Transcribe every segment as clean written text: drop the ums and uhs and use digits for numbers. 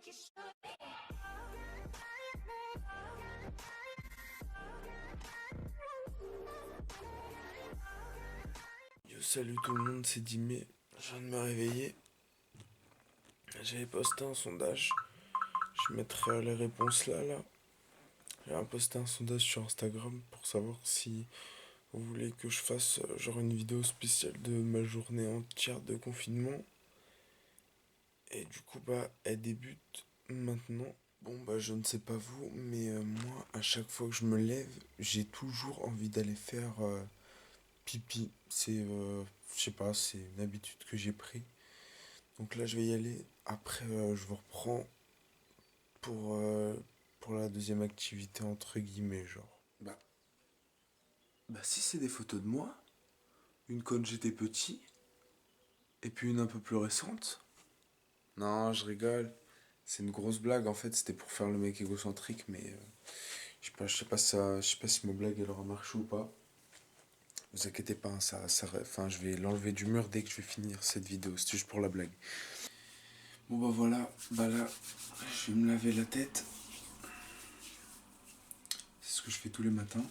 Yo, salut tout le monde, c'est Dimé. Je viens de me réveiller. J'avais posté un sondage. Je mettrai les réponses là. J'ai posté un sondage sur Instagram pour savoir si vous voulez que je fasse genre une vidéo spéciale de ma journée entière de confinement. Et du coup, elle débute maintenant. Bon, je ne sais pas vous, mais moi, à chaque fois que je me lève, j'ai toujours envie d'aller faire pipi. Je sais pas, c'est une habitude que j'ai pris. Donc là, je vais y aller. Après, je vous reprends pour, euh, pour la deuxième activité, entre guillemets, genre. Si c'est des photos de moi, une quand j'étais petit, et puis une un peu plus récente. Non, je rigole. C'est une grosse blague, en fait, c'était pour faire le mec égocentrique, mais je sais pas si ma blague elle aura marché ou pas. Vous inquiétez pas, hein, enfin, je vais l'enlever du mur dès que je vais finir cette vidéo, c'est juste pour la blague. Bon voilà, là, je vais me laver la tête. C'est ce que je fais tous les matins.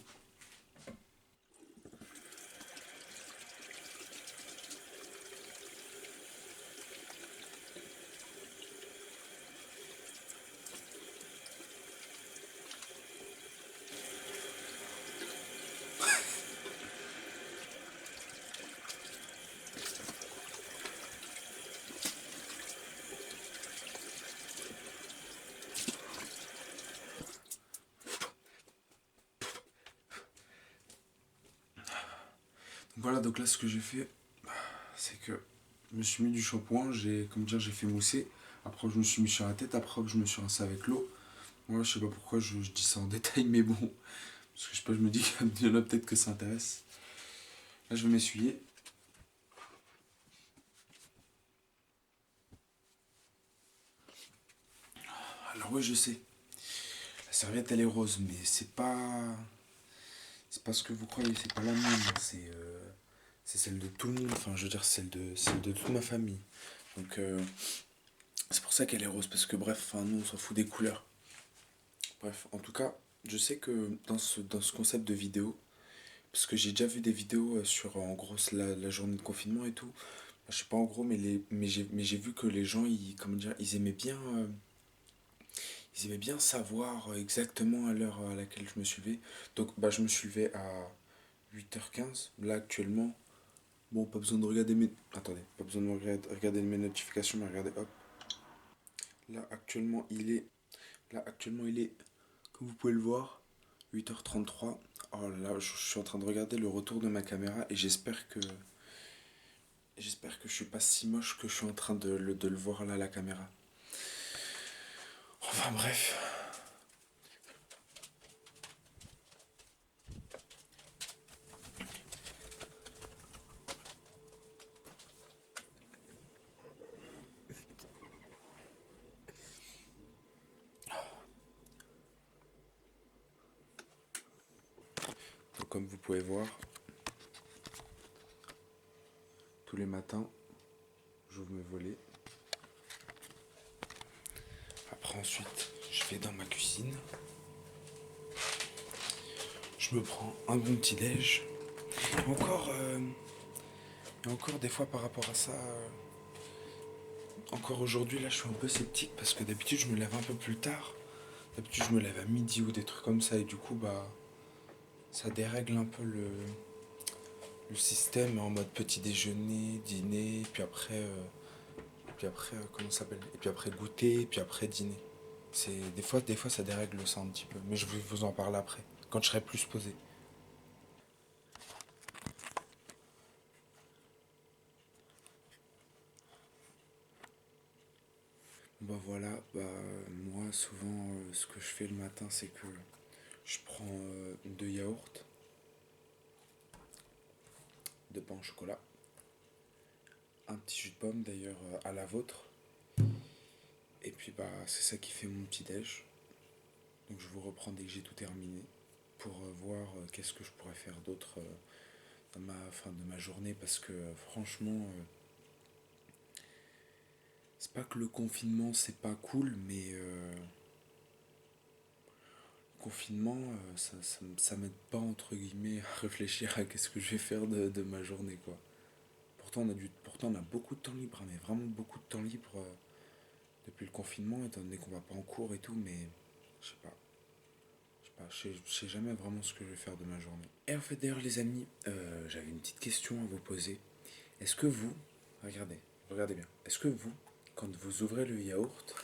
Voilà, donc là, ce que j'ai fait, c'est que je me suis mis du shampoing, j'ai fait mousser. Après, je me suis mis sur la tête, après, je me suis rincé avec l'eau. Moi, je sais pas pourquoi je dis ça en détail, mais bon, parce que je sais pas, je me dis qu'il y en a peut-être que ça intéresse. Là, je vais m'essuyer. Alors, oui, je sais, la serviette, elle est rose, mais c'est pas. C'est pas ce que vous croyez, c'est pas la mienne, c'est celle de tout le monde, enfin, je veux dire, celle de toute ma famille. Donc, c'est pour ça qu'elle est rose, parce que bref, enfin, nous, on s'en fout des couleurs. Bref, en tout cas, je sais que dans ce concept de vidéo, parce que j'ai déjà vu des vidéos sur en gros la journée de confinement et tout. Je sais pas en gros, mais j'ai vu que les gens, comment dire, ils aimaient bien savoir exactement à l'heure à laquelle je me suis levé. Donc je me suis levé à 8h15. Là actuellement, bon, pas besoin de regarder mes. Attendez, pas besoin de regarder mes notifications, mais regardez, hop. Là actuellement, il est. Là actuellement, il est. Comme vous pouvez le voir, 8h33. Oh là, je suis en train de regarder le retour de ma caméra et j'espère que je suis pas si moche que je suis en train de le voir là à la caméra. Enfin bref. Donc comme vous pouvez voir, tous les matins, j'ouvre mes volets. Après ensuite, je vais dans ma cuisine. Je me prends un bon petit déj. Et encore des fois par rapport à ça, encore aujourd'hui là je suis un peu sceptique parce que d'habitude je me lève un peu plus tard. D'habitude je me lève à midi ou des trucs comme ça et du coup ça dérègle un peu le système en mode petit déjeuner, dîner, puis après comment ça s'appelle? Et puis après goûter, puis après dîner. C'est des fois ça dérègle ça un petit peu, mais je vais vous en parler après, quand je serai plus posé. Voilà, moi souvent ce que je fais le matin c'est que je prends deux yaourts, deux pains au chocolat, un petit jus de pomme d'ailleurs à la vôtre, et puis c'est ça qui fait mon petit déj. Donc je vous reprends dès que j'ai tout terminé pour voir qu'est-ce que je pourrais faire d'autre dans ma fin de ma journée parce que franchement C'est pas que le confinement c'est pas cool, mais le confinement ça m'aide pas entre guillemets à réfléchir à qu'est-ce que je vais faire de ma journée quoi. Pourtant on a beaucoup de temps libre, hein, mais vraiment beaucoup de temps libre depuis le confinement, étant donné qu'on va pas en cours et tout, mais je sais pas. Je sais jamais vraiment ce que je vais faire de ma journée. Et en fait d'ailleurs les amis, j'avais une petite question à vous poser. Est-ce que vous, regardez bien, est-ce que vous, quand vous ouvrez le yaourt,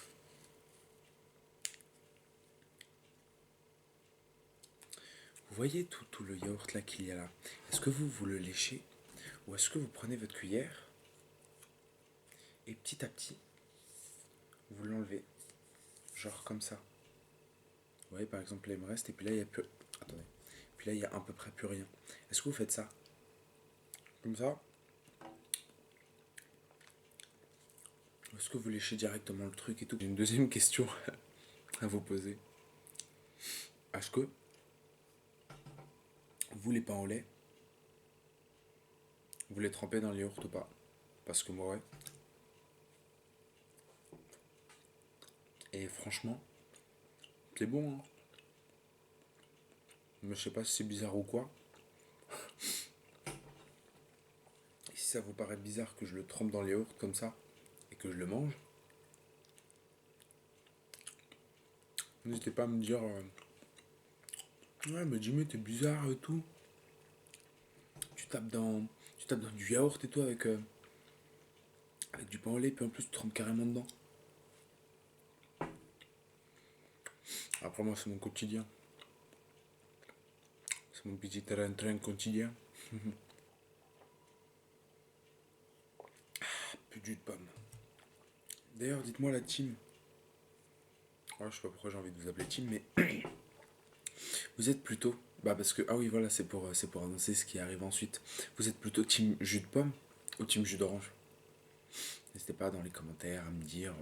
vous voyez tout le yaourt là qu'il y a là, est-ce que vous le léchez ou est-ce que vous prenez votre cuillère et petit à petit, vous l'enlevez, genre comme ça. Vous voyez par exemple là il me reste et puis là il y a plus... Attendez. Puis là il y a à peu près plus rien. Est-ce que vous faites ça comme ça? Ou est-ce que vous léchez directement le truc et tout? J'ai une deuxième question à vous poser. Est-ce que vous les pains au lait, vous les trempez dans le yaourt ou pas? Parce que moi ouais. Et franchement, c'est bon hein. Mais je sais pas si c'est bizarre ou quoi. Et si ça vous paraît bizarre que je le trempe dans le yaourt comme ça et que je le mange, n'hésitez pas à me dire ouais mais Jimmy t'es bizarre et tout. Tu tapes dans, tu tapes dans du yaourt et tout avec du pain au lait puis en plus tu trempes carrément dedans. Après moi c'est mon quotidien. C'est mon petit train quotidien. Plus de jus de pomme. D'ailleurs dites-moi la team. Ouais, je sais pas pourquoi j'ai envie de vous appeler team mais vous êtes plutôt... Bah parce que... Ah oui voilà c'est pour annoncer ce qui arrive ensuite. Vous êtes plutôt team jus de pomme ou team jus d'orange? N'hésitez pas dans les commentaires à me dire...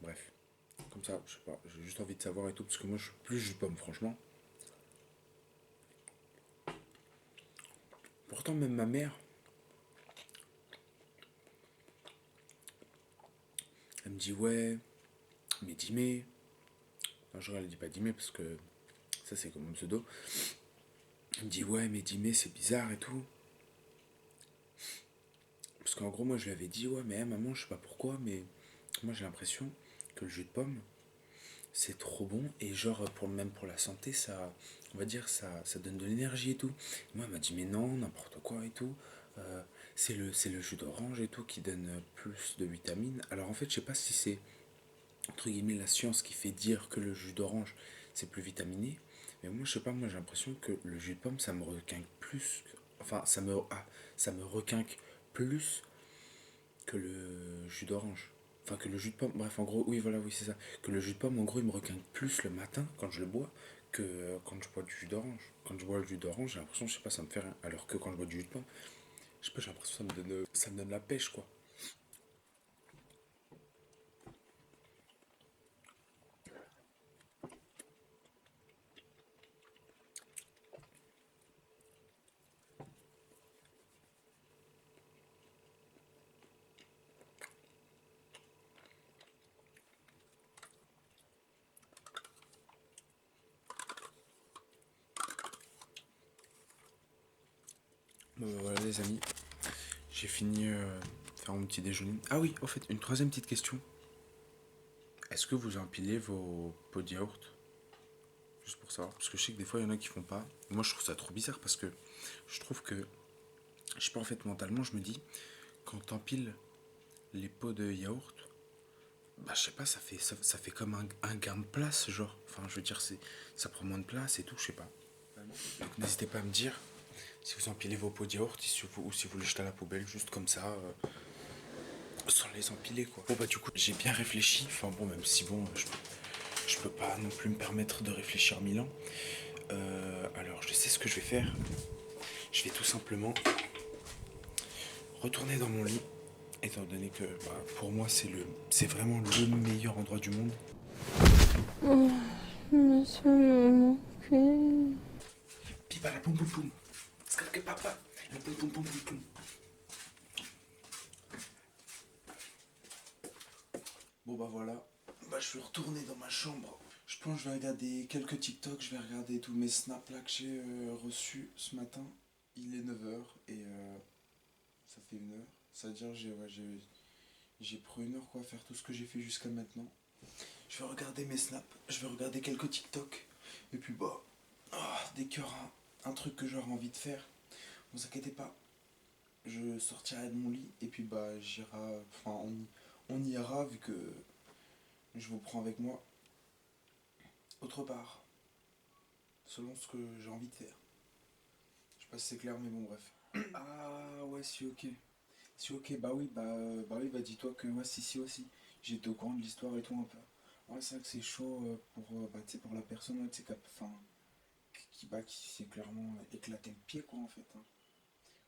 bref. Comme ça, je sais pas, j'ai juste envie de savoir et tout, parce que moi je suis plus jus de pomme franchement. Pourtant même ma mère, elle me dit ouais, mais Dimé... Non je elle dit pas Dimé parce que ça c'est comme un pseudo. Elle me dit ouais mais Dimé c'est bizarre et tout. Parce qu'en gros moi je lui avais dit ouais mais maman je sais pas pourquoi mais moi j'ai l'impression que le jus de pomme c'est trop bon et genre même pour la santé ça on va dire ça donne de l'énergie et tout. Et moi elle m'a dit mais non n'importe quoi et tout. Euh, c'est le jus d'orange et tout qui donne plus de vitamines. Alors en fait je sais pas si c'est entre guillemets la science qui fait dire que le jus d'orange c'est plus vitaminé. Mais moi je sais pas, moi j'ai l'impression que le jus de pomme ça me requinque plus. Enfin ça me requinque plus que le jus d'orange. Enfin que le jus de pomme, bref en gros, oui voilà, oui c'est ça. Que le jus de pomme en gros il me requinque plus le matin quand je le bois que quand je bois du jus d'orange. Quand je bois le jus d'orange j'ai l'impression, je sais pas, ça me fait rien. Alors que quand je bois du jus de pomme, je sais pas, j'ai l'impression que ça me donne la pêche quoi. Bon, bah, voilà les amis, j'ai fini de faire mon petit déjeuner. Ah oui, au fait, une troisième petite question. Est-ce que vous empilez vos pots de yaourt? Juste pour savoir. Parce que je sais que des fois, il y en a qui font pas. Moi, je trouve ça trop bizarre parce que je trouve que, je sais pas, en fait, mentalement, je me dis, quand t'empiles les pots de yaourt, bah, je sais pas, ça fait comme un gain de place, genre. Enfin, je veux dire, ça prend moins de place et tout, je sais pas. Donc, n'hésitez pas à me dire si vous empilez vos pots de yaourt ou si vous les jetez à la poubelle, juste comme ça. Sans les empiler quoi. Bon bah du coup j'ai bien réfléchi, enfin bon même si bon je peux pas non plus me permettre de réfléchir 1000 ans. Alors je sais ce que je vais faire. Je vais tout simplement retourner dans mon lit, étant donné que bah, pour moi c'est vraiment le meilleur endroit du monde. Oh, mais ça me manquait. Pipa la poum poum poum. Skak papa. La poum poum poum poum poum. Bon bah voilà, bah je suis retourné dans ma chambre. Je pense que je vais regarder quelques TikTok, je vais regarder tous mes snaps là que j'ai reçus ce matin. Il est 9 h et ça fait 1 heure. Ça veut dire que j'ai pris 1 heure quoi à faire tout ce que j'ai fait jusqu'à maintenant. Je vais regarder mes snaps, je vais regarder quelques TikTok. Et puis bah, dès qu'il y aura un truc que j'aurai envie de faire, ne vous inquiétez pas, je sortirai de mon lit et puis bah j'irai, enfin on ira vu que je vous prends avec moi autre part, selon ce que j'ai envie de faire. Je sais pas si c'est clair mais bon bref. Ah ouais si ok. Si ok bah oui bah oui bah dis-toi que ouais si aussi. J'étais au courant de l'histoire et tout un peu. Ouais c'est vrai que c'est chaud pour bah, pour la personne ouais, enfin, qui s'est clairement éclaté le pied quoi en fait. Hein.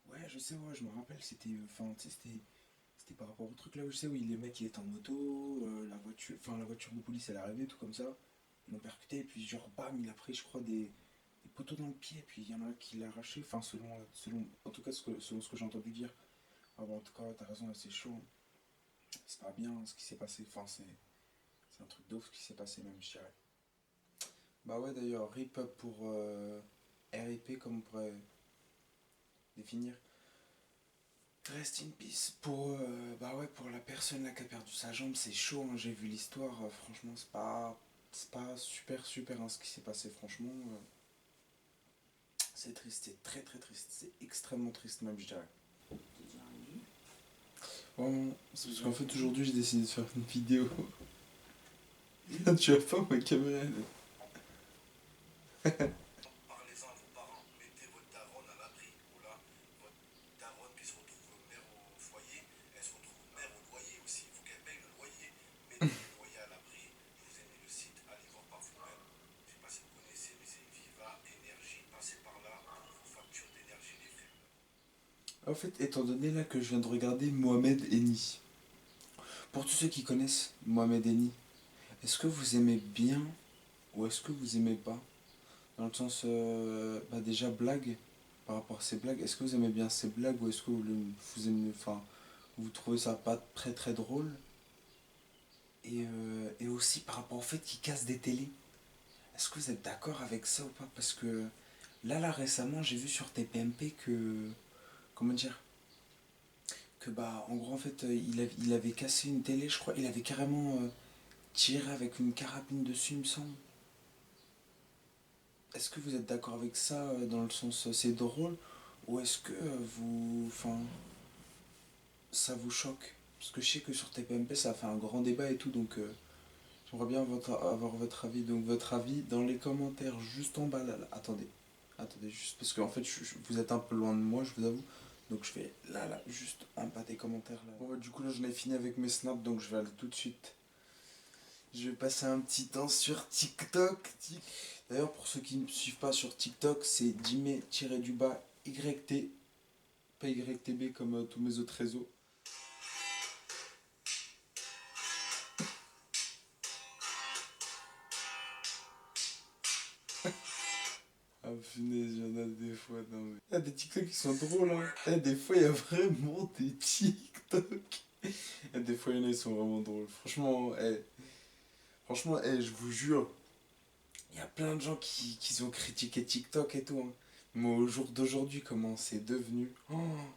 Ouais je sais ouais je me rappelle c'était enfin c'était par rapport au truc là où je sais où les mecs ils étaient en moto, la voiture de police elle est arrivée tout comme ça. Ils l'ont percuté et puis genre bam il a pris je crois des poteaux dans le pied et puis il y en a un qui l'a arraché, enfin selon en tout cas selon ce que j'ai entendu dire. Ah bon en tout cas t'as raison c'est chaud. C'est pas bien ce qui s'est passé, enfin c'est un truc d'ouf ce qui s'est passé même je dirais. Bah ouais d'ailleurs RIP pour RIP comme on pourrait définir. Rest in peace pour bah ouais pour la personne là qui a perdu sa jambe c'est chaud hein, j'ai vu l'histoire franchement c'est pas super hein, ce qui s'est passé franchement c'est triste c'est très très triste c'est extrêmement triste même je dirais. Vraiment c'est parce qu'en fait aujourd'hui j'ai décidé de faire une vidéo. Tu as pas ma caméra Parlez-en à vos parents, mettez votre daronne à l'abri. Voilà, votre daronne qui se retrouve mère au foyer, elle se retrouve mère au loyer aussi. Il faut qu'elle paye le loyer. Mettez le loyer à l'abri. Je vous ai mis le site, allez voir par vous-même. Je ne sais pas si vous connaissez, mais c'est Viva Énergie. Passez par là pour vos factures d'énergie les faibles. en fait étant donné là que je viens de regarder Mohamed Eni, pour tous ceux qui connaissent Mohamed Eni, est-ce que vous aimez bien ou est-ce que vous aimez pas? Dans le sens, bah déjà blague, par rapport à ces blagues, est-ce que vous aimez bien ces blagues ou est-ce que vous aimez, enfin, vous trouvez ça pas très très drôle? Et aussi par rapport au fait qu'il casse des télés, est-ce que vous êtes d'accord avec ça ou pas? Parce que là récemment j'ai vu sur TPMP que, comment dire, que bah en gros en fait il avait cassé une télé, je crois, il avait carrément tiré avec une carabine dessus il me semble. Est-ce que vous êtes d'accord avec ça dans le sens c'est drôle ou est-ce que vous, enfin, ça vous choque? Parce que je sais que sur TPMP ça a fait un grand débat et tout donc j'aimerais bien avoir votre avis. Donc votre avis dans les commentaires juste en bas là. Attendez juste parce qu'en fait vous êtes un peu loin de moi je vous avoue. Donc je vais là juste en bas des commentaires là. Bon bah, du coup là j'en ai fini avec mes snaps donc je vais aller tout de suite. Je vais passer un petit temps sur TikTok. D'ailleurs, pour ceux qui ne me suivent pas sur TikTok, c'est Jimé-YT, pas YTB comme tous mes autres réseaux. Ah punaise, il y en a des fois, non mais... Il y a des TikTok qui sont drôles, hein. Des fois, il y a vraiment des TikTok. Des fois, il y en a qui sont vraiment drôles. Franchement, je vous jure, il y a plein de gens qui ont critiqué TikTok et tout, hein. Mais au jour d'aujourd'hui, comment c'est devenu? Oh,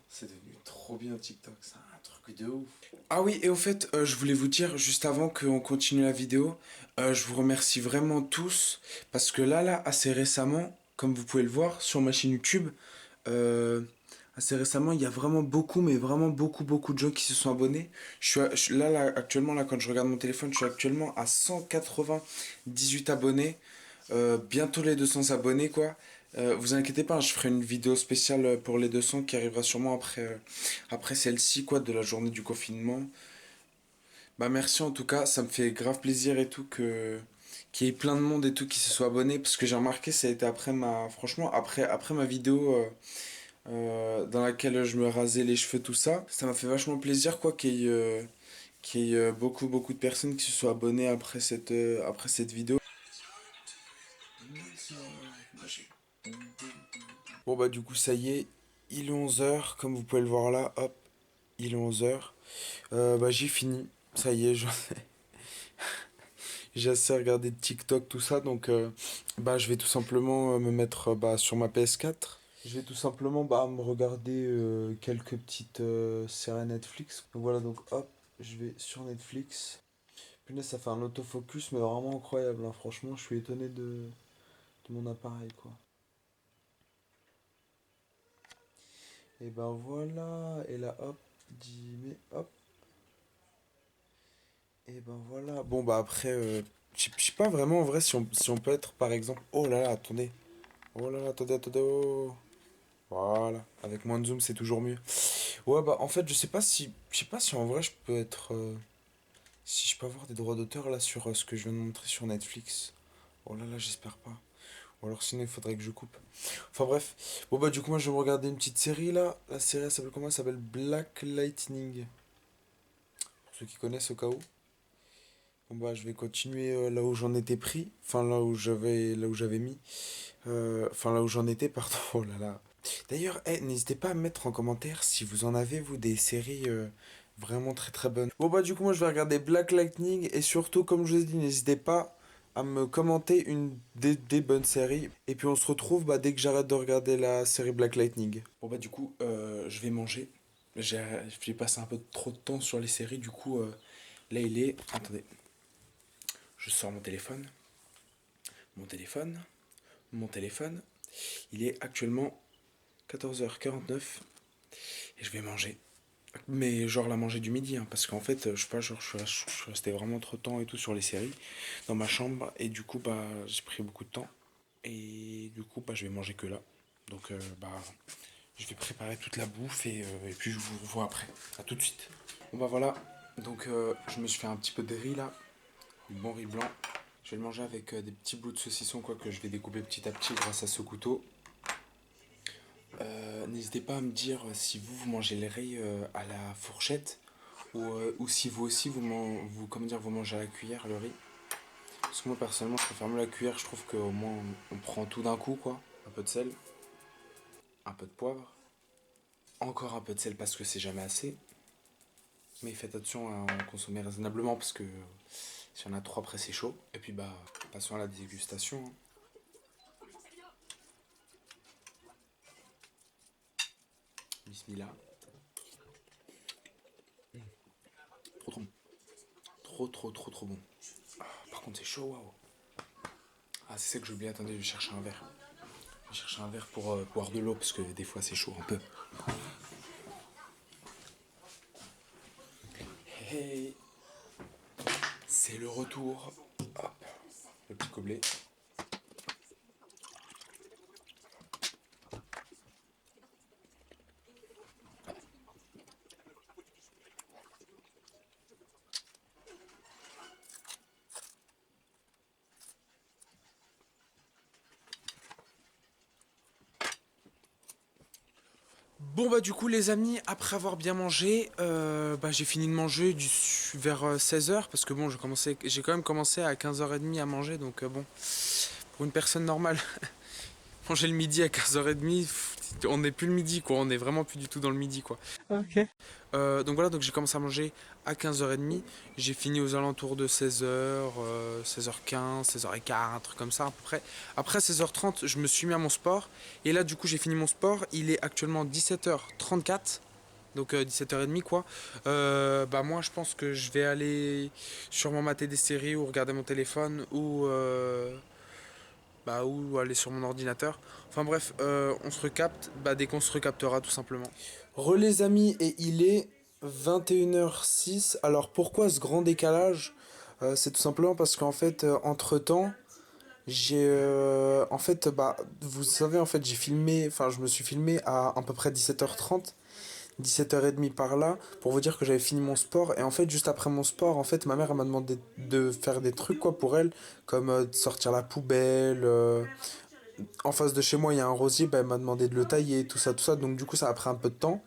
c'est devenu trop bien TikTok, c'est un truc de ouf. Ah oui, et au fait, je voulais vous dire, juste avant qu'on continue la vidéo, je vous remercie vraiment tous, parce que là, assez récemment, comme vous pouvez le voir sur ma chaîne YouTube, euh, assez récemment, il y a vraiment beaucoup, mais vraiment beaucoup de gens qui se sont abonnés. Là, actuellement, là, quand je regarde mon téléphone, je suis actuellement à 198 abonnés. Bientôt les 200 abonnés quoi. Vous inquiétez pas, hein, je ferai une vidéo spéciale pour les 200 qui arrivera sûrement après celle-ci quoi, de la journée du confinement. Bah merci en tout cas, ça me fait grave plaisir et tout qu'il y ait plein de monde et tout qui se soit abonné parce que j'ai remarqué ça a été franchement après ma vidéo dans laquelle je me rasais les cheveux tout ça, ça m'a fait vachement plaisir quoi qu'il y ait beaucoup de personnes qui se soient abonnées après cette vidéo. Bon bah du coup ça y est, il est 11 h comme vous pouvez le voir là, hop, il est 11 h. Bah j'ai fini, ça y est, J'ai assez regardé de TikTok, tout ça, donc bah, je vais tout simplement me mettre bah, sur ma PS4. Je vais tout simplement bah, me regarder quelques petites séries Netflix. Donc voilà, donc hop, je vais sur Netflix. Punaise, ça fait un autofocus, mais vraiment incroyable, hein. Franchement, je suis étonné de mon appareil, quoi. Et ben voilà, et là hop, 10 mai, hop, et ben voilà. Bon bah après, je sais pas vraiment en vrai si on peut être par exemple. Oh là là, attendez. Oh là là, attendez, attendez. Oh. Voilà, avec moins de zoom c'est toujours mieux. Ouais bah en fait je sais pas si en vrai je peux être si je peux avoir des droits d'auteur là sur ce que je viens de montrer sur Netflix. Oh là là, j'espère pas. Ou alors sinon il faudrait que je coupe. Enfin bref. Bon bah du coup moi je vais me regarder une petite série là. La série elle s'appelle comment? Elle s'appelle Black Lightning. Pour ceux qui connaissent au cas où. Bon bah je vais continuer là où j'en étais pris. Enfin là où j'avais mis. Enfin là où j'en étais, pardon. Oh là là. D'ailleurs, n'hésitez pas à me mettre en commentaire si vous en avez, vous, des séries vraiment très très bonnes. Bon bah du coup moi je vais regarder Black Lightning et surtout comme je vous ai dit, n'hésitez pas à me commenter une des bonnes séries. Et puis on se retrouve bah, dès que j'arrête de regarder la série Black Lightning. Bon bah du coup je vais manger. J'ai passé un peu trop de temps sur les séries, du coup là il est... Attendez, je sors mon téléphone. Mon téléphone. Mon téléphone. Il est actuellement 14h49 et je vais manger. Mais genre la manger du midi, hein, parce qu'en fait, je sais pas, genre je suis resté vraiment trop de temps et tout sur les séries dans ma chambre et du coup bah j'ai pris beaucoup de temps et du coup bah je vais manger que là. Donc bah je vais préparer toute la bouffe et puis je vous revois après. À tout de suite. Bon bah voilà, donc je me suis fait un petit peu de riz là, du bon riz blanc. Je vais le manger avec des petits bouts de saucisson quoi que je vais découper petit à petit grâce à ce couteau. N'hésitez pas à me dire si vous mangez les riz à la fourchette ou si vous aussi comment dire, vous mangez à la cuillère le riz. Parce que moi personnellement je préfère mieux la cuillère, je trouve qu'au moins on prend tout d'un coup quoi. Un peu de sel, un peu de poivre, encore un peu de sel parce que c'est jamais assez. Mais faites attention à en consommer raisonnablement parce que si on a trop après c'est chaud. Et puis bah passons à la dégustation, hein. Bismillah. Trop trop bon. Trop bon. Par contre c'est chaud, waouh. Ah c'est ça que j'ai oublié, attendez, je vais chercher un verre. Je vais chercher un verre pour boire de l'eau parce que des fois c'est chaud un peu. Hey, c'est le retour. Hop, le petit gobelet. Bon bah du coup les amis, après avoir bien mangé, bah, j'ai fini de manger vers 16h parce que bon j'ai quand même commencé à 15h30 à manger donc bon, pour une personne normale, manger le midi à 15h30, on n'est plus le midi quoi, on est vraiment plus du tout dans le midi quoi. Ok. Donc voilà, donc j'ai commencé à manger à 15h30, j'ai fini aux alentours de 16h, 16h15, 16h15, un truc comme ça à peu près. Après 16h30, je me suis mis à mon sport, et là du coup j'ai fini mon sport, il est actuellement 17h34, donc 17h30 quoi. Bah moi je pense que je vais aller sûrement mater des séries ou regarder mon téléphone ou aller sur mon ordinateur. Enfin bref, on se recapte bah, dès qu'on se recaptera tout simplement. Les amis, et il est 21h06. Alors pourquoi ce grand décalage? C'est tout simplement parce qu'en fait, entre-temps, en fait, bah, vous savez, en fait, je me suis filmé à peu près 17h30. 17h30 par là, pour vous dire que j'avais fini mon sport. Et en fait, juste après mon sport, en fait, ma mère elle m'a demandé de faire des trucs quoi pour elle, comme de sortir la poubelle. En face de chez moi, il y a un rosier, bah, elle m'a demandé de le tailler, tout ça, tout ça. Donc du coup, ça a pris un peu de temps.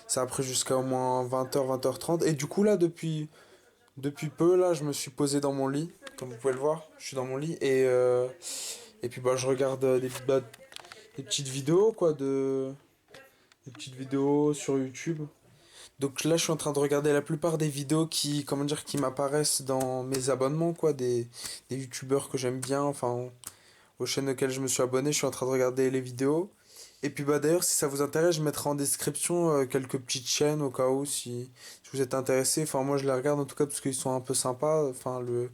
Ça a pris jusqu'à au moins 20h, 20h30. Et du coup, là, depuis peu, là, je me suis posé dans mon lit. Comme vous pouvez le voir, je suis dans mon lit. Et puis, bah, je regarde des petites vidéos, quoi, des petites vidéos sur YouTube. Donc là, je suis en train de regarder la plupart des vidéos qui, comment dire, qui m'apparaissent dans mes abonnements, quoi, des youtubeurs que j'aime bien, enfin, aux chaînes auxquelles je me suis abonné, je suis en train de regarder les vidéos. Et puis bah d'ailleurs, si ça vous intéresse, je mettrai en description quelques petites chaînes au cas où si vous êtes intéressé. Enfin moi je les regarde en tout cas parce qu'ils sont un peu sympas. Enfin le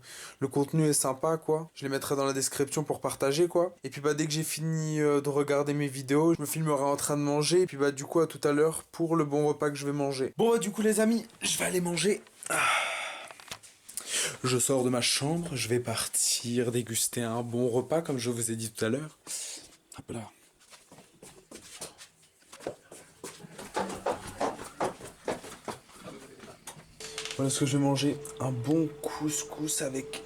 contenu est sympa quoi. Je les mettrai dans la description pour partager quoi. Et puis bah dès que j'ai fini de regarder mes vidéos, je me filmerai en train de manger. Et puis bah du coup à tout à l'heure pour le bon repas que je vais manger. Bon bah du coup les amis, je vais aller manger. Je sors de ma chambre, je vais partir déguster un bon repas comme je vous ai dit tout à l'heure. Hop là. Voilà ce que je vais manger. Un bon couscous avec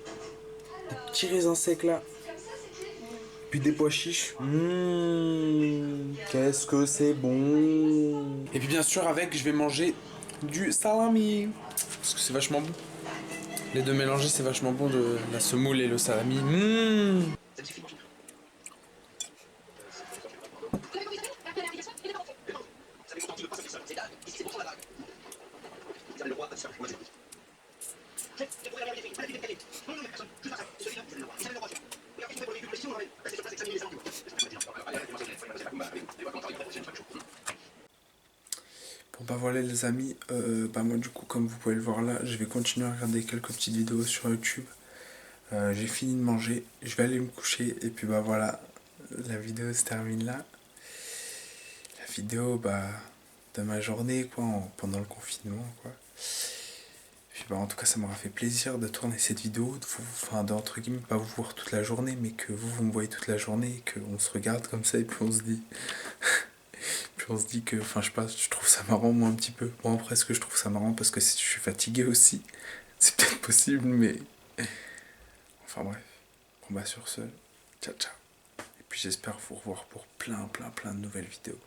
des petits raisins secs là. Puis des pois chiches. Qu'est-ce que c'est bon. Et puis bien sûr avec je vais manger du salami. Parce que c'est vachement bon. Les deux mélangés c'est vachement bon de la semoule et le salami. Bon bah voilà les amis, bah moi du coup comme vous pouvez le voir là, je vais continuer à regarder quelques petites vidéos sur YouTube. J'ai fini de manger, je vais aller me coucher et puis bah voilà, la vidéo se termine là. La vidéo bah de ma journée quoi, pendant le confinement quoi. Puis bah en tout cas ça m'aura fait plaisir de tourner cette vidéo, de vous, enfin d'entre guillemets pas vous voir toute la journée mais que vous me voyez toute la journée et qu'on se regarde comme ça et puis on se dit... Puis on se dit que, enfin je sais pas, je trouve ça marrant moi un petit peu. Bon après est-ce que je trouve ça marrant parce que je suis fatigué aussi. C'est peut-être possible mais... Enfin bref. Bon bah sur ce, ciao ciao. Et puis j'espère vous revoir pour plein de nouvelles vidéos.